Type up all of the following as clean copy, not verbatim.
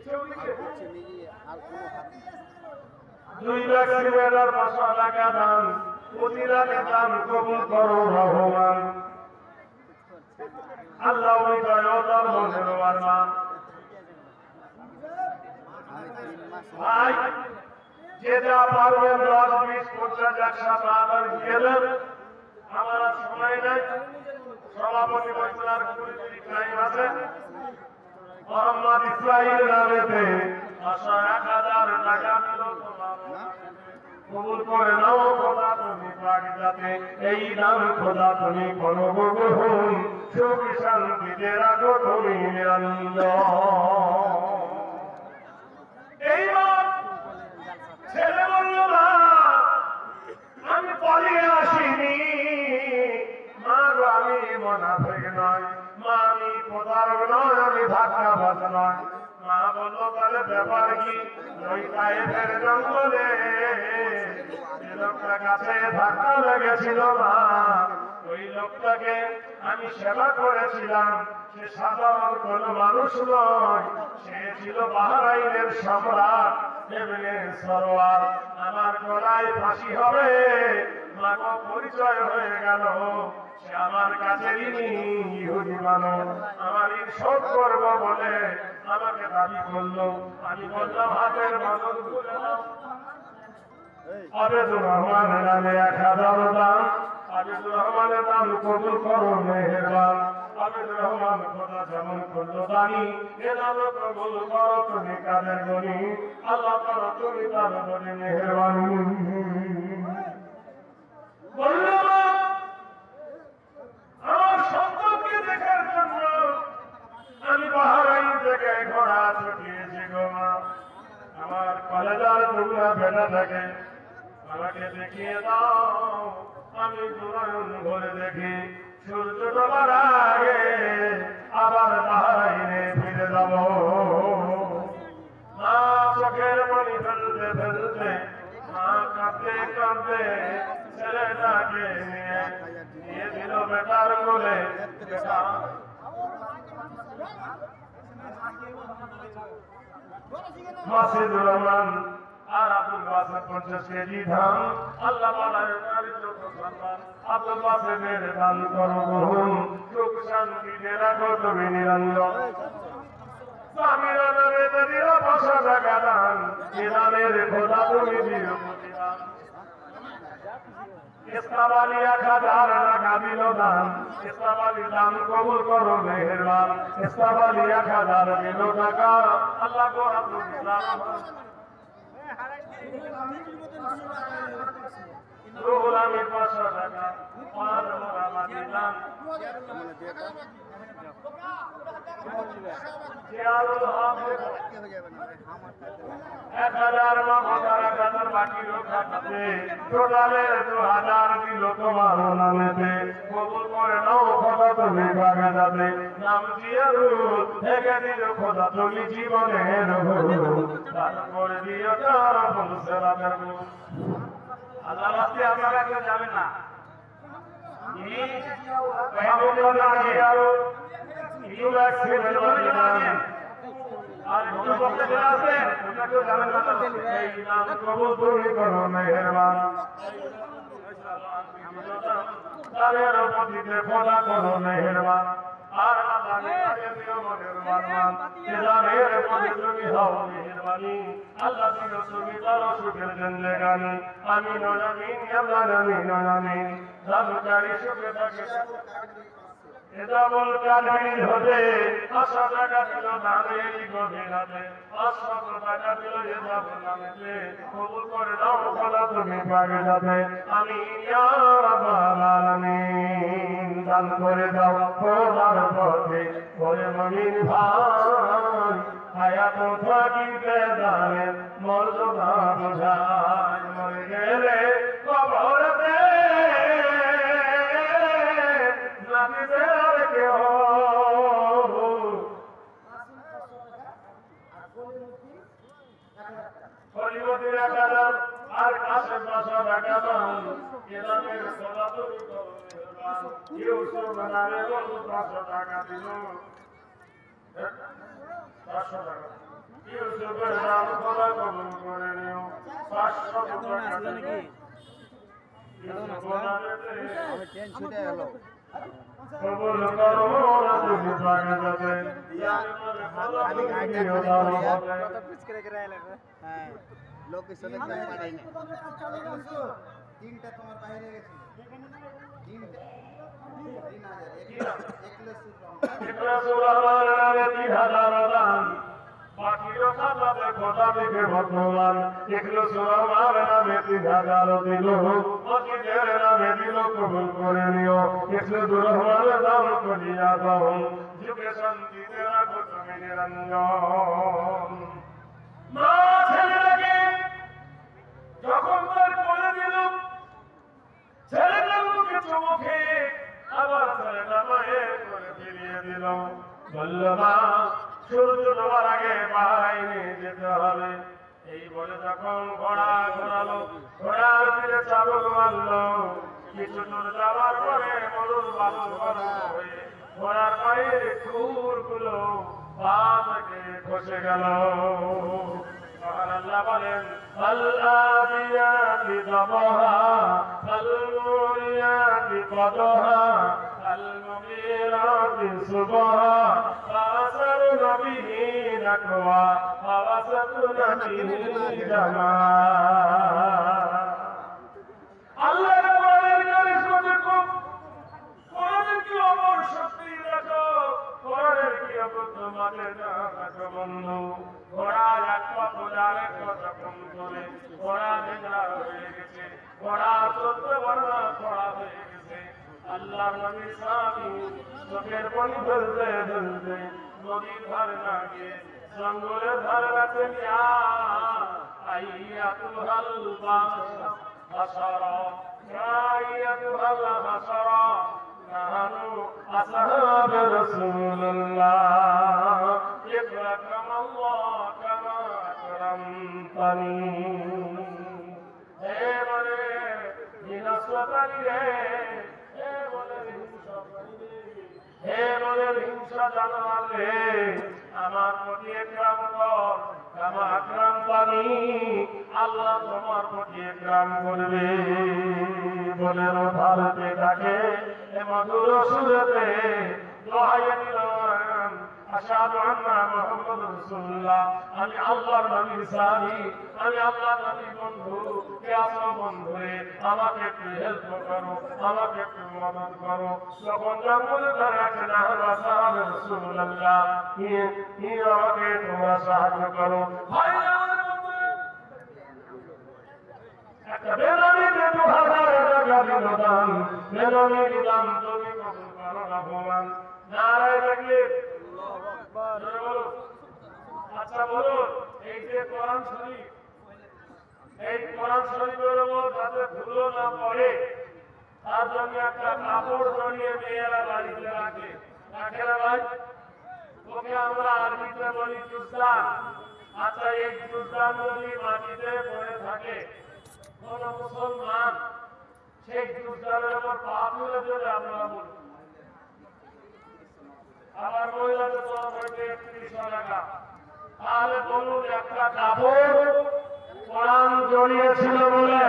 2 লাখ সিমেন্টার 500 টাকা দান প্রতিরাতে দান কবুল করো রহমান আল্লাহ ওই দয়াদার মনের আরমান ভাই যে যা পারবেন 10 20 50 100 আবার গেলেন আমার সময় নাই সভাপতি মন্ত্রীর 20 মিনিট টাইম আছে মোহাম্মদ ইসমাইল নামেতে 1000 টাকা দিল কবুল করে নাও খোদা তুমি পাক যাতে এই নাম খোদা তুমি করো বহুল সুখ শান্তিতে রাখো তুমি নিরঞ্জন এইবার ছেলে বলল না আমি পলিয়ে আসিনি মা গো আমি মুনাফিক নয় মা আমি প্রতারক নয় আমি ধাক্কাবাজ নয় মা বললো তাহলে ব্যাপার কি ওই তায়েফের জঙ্গলে লোকটার কাছে ধাক্কা লেগেছিল মা ওই লোকটাকে আমি সেবা করেছিলাম সে সাধারণ কোন মানুষ নয় সে ছিল বাহরাইনের সম্রাট ইবনে সরওয়ার আমার গলায় ফাঁসি হবে মাগো পরিচয় হয়ে গেল সে আমার কাছে ইহুদি মানুষ আমার ঈর্ষদ করবো বলে আমাকে দাবি করলো আমি বললাম হাতের বদল খুলে দাও আবেদুর রহমানের নামে 1000 দাম আবেদুর রহমানের নাম কবুল করো মেহেরবান আবেদুর রহমান খোদা যেমন করলো দানি এ নাম কবুল করো তুমি কাদের গনি আল্লাহ করো তুমি তার গনি মেহেরবানি বললো আমার সন্তানকে দেখার জন্য আমি বাহরাইন থেকে ঘোড়া ছুটিয়েছি গো মা আমার কলেজার টুকরা বেটা থাকে আমাকে দেখিয়ে দাও আমি দুরায়ন ভরে দেখি সূর্য ডোবার আগে আবার বাহরাইনে ফিরে যাব মা চোখের পানি ফেলতে ফেলতে মা কাঁদতে কাঁদতে ছেলেটাকে নিয়ে দিল বেটার কোলে মাসিদুর রহমান আর আব্দুল বাসের 50 কেজি ধান আল্লাহ বালায় আব্দুল বাসের দান করো বহুল সুখ শান্তিতে রাখো তুমি নিরঞ্জন স্বামীরা নামে দিল 500 টাকা দান নিরামের খোদা তুমি দিও প্রতিদান ইসলামালি 1000 টাকা দিল দান ইসলামালি দান কবুল করো মেহেরবান ইসলামালি 1000 দিল টাকা আল্লাহ গো আব্দুল ইসলাম রুহুল আমিন 500 টাকা পাঁচ মোরা দিলাম জিয়ারুল হক 1000 বাকি রোখাতে টোটালে 2000 দিল তোমার নামেতে কবুল করে নাও খোদা তুমি ভাগে যাবে নাম জিয়ারুল থেকে দিল খোদা তুমি জীবনের দান করে দিও তার বংশরাদের আল্লাহ রাস্তায় আপনারা কেউ যাবেন না আর কবুল তুমি করো মেহেরবান তাদের প্রতিতে খোদা করো মেহেরবান আর আল্লাহ দিও মনের মানমান জানের প্রতি তুমি হও মেহেরবানি আল্লাহ দিও তুমি করো সুখের জিন্দেগানি আমিন আমিন আল্লাহ আমিন আমিন জানকারী সুখে থাকে এদাবল কাদির হতে 500 টাকা দিল দানের গভীরাতে 500 টাকা দিল এদাবল নামেতে কবুল করে দাও খোদা তুমি পাগে যাবে আমি ইয়া রাব্বাল আলামিন দান করে দাও খোদার পথে ওরে মুমিন ভাই হায়াত থাকিতে দানে মর্যাদা বুঝায় মরে গেলে কবরেতে নামিতে হলিমতির 1000 আর কাছে 500 টাকা দাম এলামের খোদা তুমি করো মেহেরবান ইউসুফ নামে বন্ধু 500 টাকা দিল 500 টাকা ইউসুফের দান খোদা কবুল করে নিও 500 টাকা নাকি কবুল করো না তুমি জানে যাবে আমি গাইড কত পিস করে আইলে হ্যাঁ লোকেশনে যাই পাই না তিনটা তোমার বাইরে গেছে তিনটা 3000 ইখলাসুর রহমান নামে 3000 দান বাকির খাতাতে খোদা লিখে ভগবান ইখলাসুর রহমান নামে 3000 দিল মসজিদের নামে দিল কবুল করে নিও ইখলাসুর রহমানের নাম করিয়া দাও যুগে শান্তিতে রাখো তুমি নিরঞ্জন মা ছেলেকে যখন তার কোলে দিল ছেলেটার মুখে চুমুখে আবার ছেলেটা মায়ের কোলে ফিরিয়ে দিল বলল মা সূর্য ডোবার আগে পাহাড়ায় নিয়ে যেতে হবে এই বলে যখন ঘোড়া ঘোরালো ঘোড়ার পিঠে চাদর মারলো কিছু দূর যাওয়ার পরে মরুর বালু হয়ে ঘোড়ার পায়ের খুরগুলো পা থেকে খসে গেল আল্লাহ বলেন আল-আদিয়াতি দাবহা আল-মুরিয়াতি কদহা আল-মুগীরাতি সুবহা ফাসারু বিহি নাকওয়া ফাসাতুনা বিহি জামা আল্লাহর কোরআনের কারিশমা দেখো কোরআনের কি অমর শক্তি দেখো কোরআনের কি অদ্ভুত মানে দেখো বন্ধু ঘোড়া এক পথ আরেক পথ কম চলে ঘোড়া ভেঙা হয়ে গেছে ঘোড়া চলতে পারনা ঘোড়া হয়ে গেছে আল্লাহর নবী স্বামী চোখের পানি ফেলতে ফেলতে নদীর ধারে না গিয়ে জঙ্গলের ধারে গেছে আইয়াতুহাল হাসারা আইয়াতুহাল হাসারা নাহানু আসহাব রাসূলুল্লাহ ইকরামাল্লাহ কামা আকরামতানি হে বলে হিংসাকারী রে হে বলে হিংসাকারী রে হে বলে হিংসা জানোয়ার রে আমার প্রতি একরাম কর কামা আকরামতানি আল্লাহ তোমার প্রতি একরাম করবে বলে রোধারতে থাকে এ মধুর সুরেতে দোহাইয়ে দিলাম আশহাদু আন্না মুহাম্মাদুর রাসূলুল্লাহ আমি আল্লাহর নবীর সাহাবী আমি আল্লাহর নবীর বন্ধু কে আসো বন্ধু রে আমাকে একটু হেল্প করো আমাকে একটু মদদ করো যখন জঙ্গলে ধরে আছে না সাহাবী রাসূলুল্লাহ কি আমাকে তোমরা সাহায্য করো ভাই আমার বন্ধু একটা বেনামিতে 2000 টাকা দিল দান বেনামি দিলাম তুমি কবুল করো না ভগবান নারায়ে তাকবীর আচ্ছা বলুন এই যে কোরআন শরীফ এই কোরআন শরীফের উপর যাতে ধুলো না পড়ে তার জন্য একটা কাপড় জড়িয়ে মেয়েরা বাড়িতে রাখে রাখে না ভাই ওকে আমরা আরবিতে বলি জুজদান আচ্ছা এই জুজদান যদি মাটিতে পড়ে থাকে কোন মুসলমান সেই জুজদানের উপর পা তুলে দেবে আপনারা বলুন আমার মহিলাদের তরফ হইতে 3100 টাকা তাহলে বলুন একটা কাপড় কোরআন জড়িয়েছিল বলে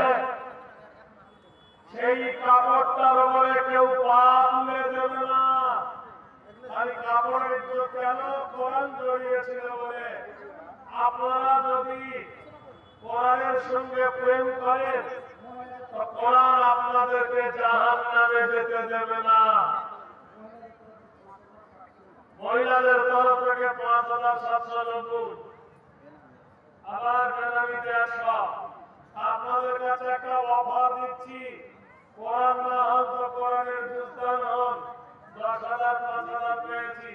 সেই কাপড়টার উপরে কেউ পা তুলে দেবে না আর কাপড়ের কেন কোরআন জড়িয়েছিল বলে আপনারা যদি কোরআনের সঙ্গে প্রেম করেন তো কোরআন আপনাদেরকে জাহান্নামে যেতে দেবে না মহিলাদের তরফ থেকে 5790 আবার বেনামিতে 100 আপনাদের কাছে একটা অফার দিচ্ছি কোরআন না হন তো কোরআনের জুজদান হন 10,000 5,000 পেয়েছি